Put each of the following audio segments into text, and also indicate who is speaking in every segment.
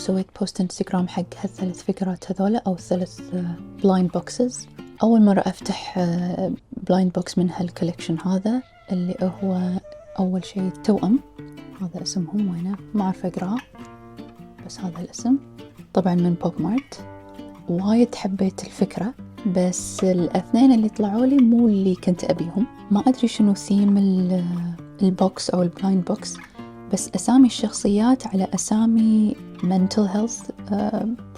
Speaker 1: وسويت بوست انستغرام حق هالثلاث فكرات هذولا أو ثلاث بلايند بوكسز. أول مرة أفتح بلايند بوكس من هالكوليكشن هذا اللي هو أول شيء توأم، هذا اسمهم وينه ما أعرف أقرأه بس هذا الاسم، طبعا من بوب مارت. وايد حبيت الفكرة بس الاثنين اللي طلعوا لي مو اللي كنت أبيهم. ما أدري شنو ثيم البوكس أو البلايند بوكس، بس أسامي الشخصيات على أسامي mental health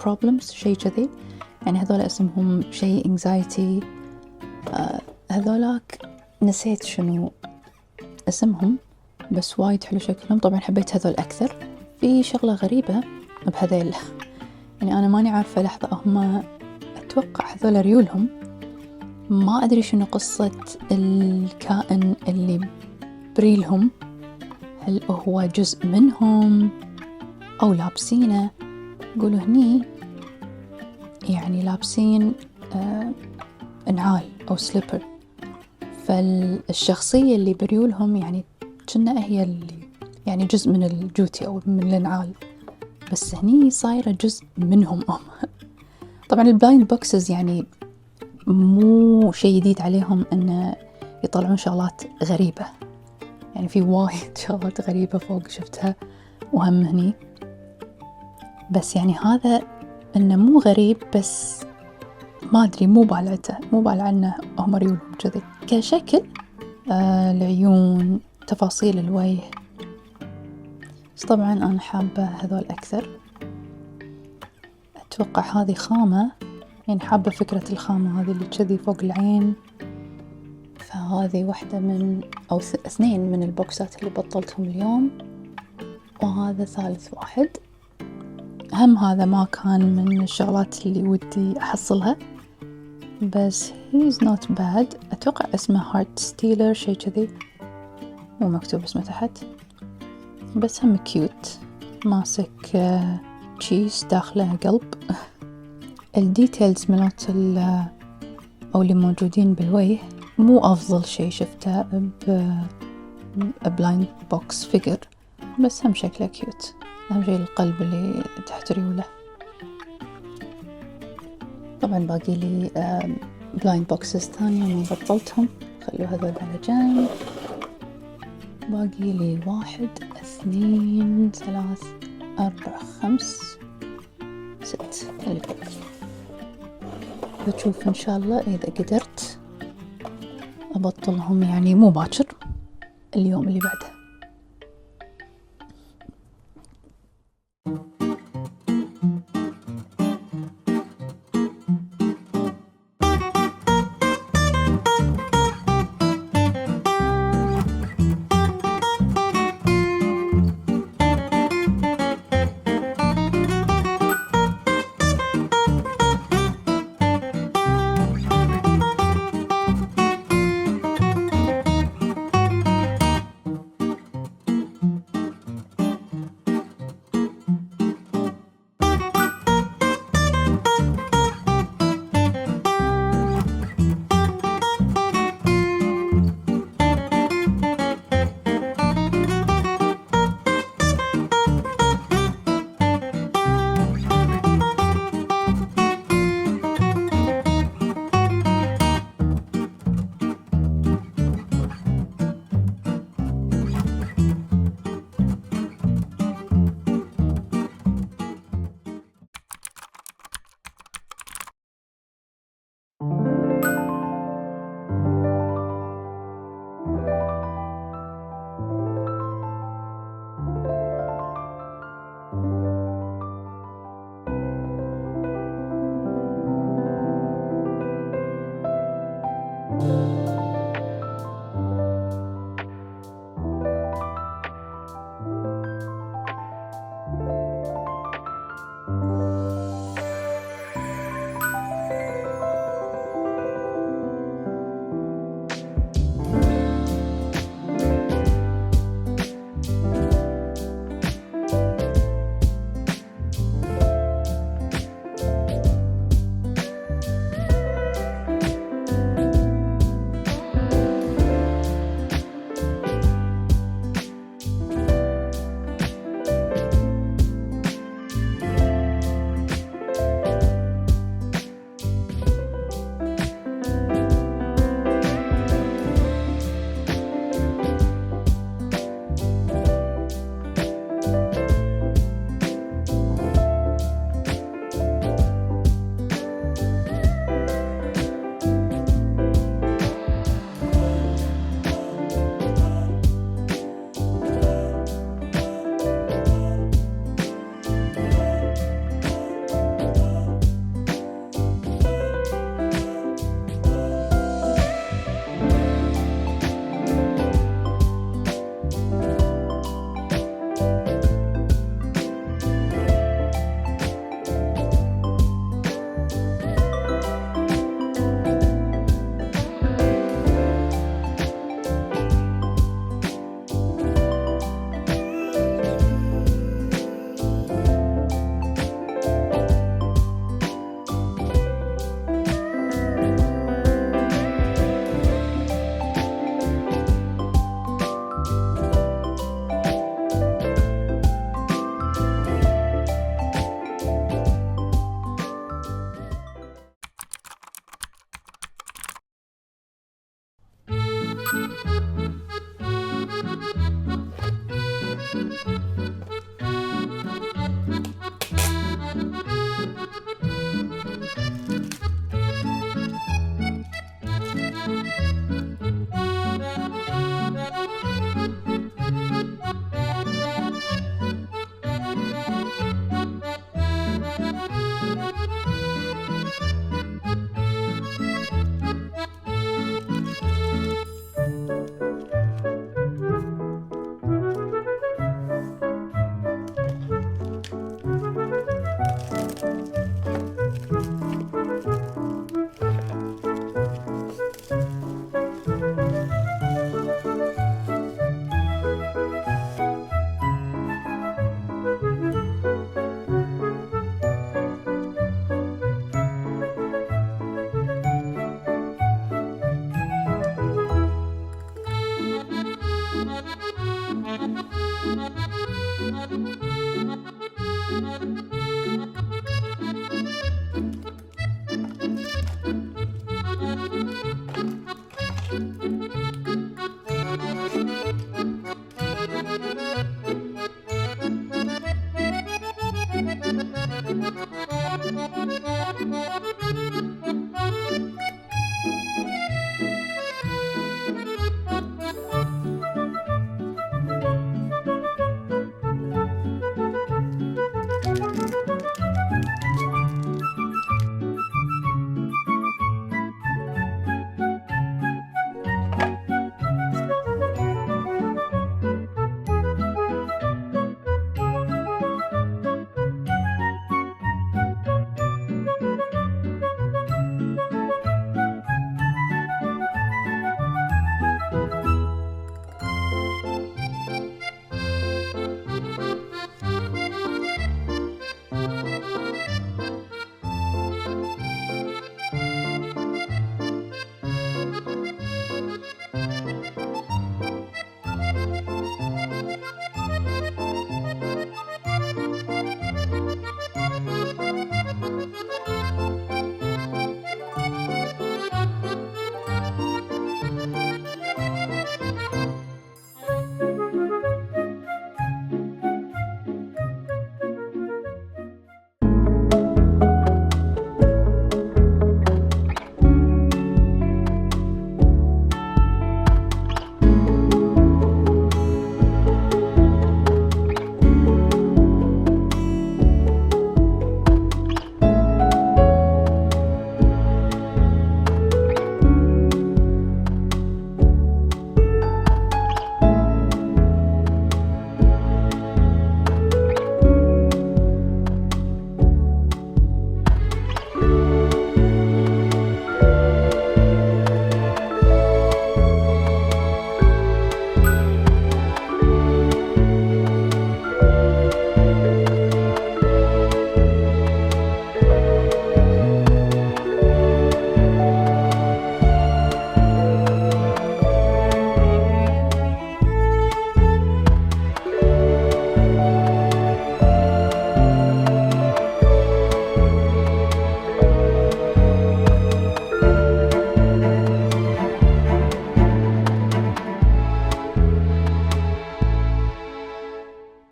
Speaker 1: problems شيء كذي، يعني هذول اسمهم شيء anxiety، هذولاك نسيت شنو اسمهم بس وايد حلو شكلهم. طبعا حبيت هذول أكثر. في شغلة غريبة بهذيل، يعني أنا ماني عارفة، لحظة، هم أتوقع هذول ريولهم، ما أدري شنو قصة الكائن اللي بريلهم، هل هو جزء منهم أو لابسينه؟ يقولوا هني يعني لابسين نعال أو سليبر، فالشخصية اللي بريولهم يعني كنا هي اللي يعني جزء من الجوتي أو من النعال، بس هني صايرة جزء منهم طبعا البلايند بوكسز يعني مو شيء جديد عليهم أن يطلعون شغلات غريبة، يعني في وايد شغلات غريبة فوق شفتها وهم هني، بس يعني هذا إنه مو غريب، بس ما أدري مو بالع عنه هم ريولهم كذي كشكل. العيون، تفاصيل الوجه، بس طبعا أنا حابة هذول أكثر. أتوقع هذه خامة، يعني حابة فكرة الخامة هذه اللي كذي فوق العين. فهذه واحدة من أو اثنين من البوكسات اللي بطلتهم اليوم، وهذا ثالث واحد. هم هذا ما كان من الشغلات اللي ودي أحصلها، بس he's not bad. أتوقع اسمه heart stealer شيء كذي، مو مكتوب اسمه تحت، بس هم كيوت، ماسك تشيز داخله قلب. الديتيلز ملوت أو اللي موجودين بالوجه مو أفضل شيء شفته بلايند بوكس فيجر، بس هم شكله كيوت. أهم شيء القلب اللي تحت ريوله. طبعا باقي لي بلايند بوكسز ثانية ما بطلتهم، خلوا هذول على جنب. باقي لي 1 2 3 4 5 6 اللي فوق. بشوف إن شاء الله إذا قدرت أبطلهم، يعني مو باكر، اليوم اللي بعده.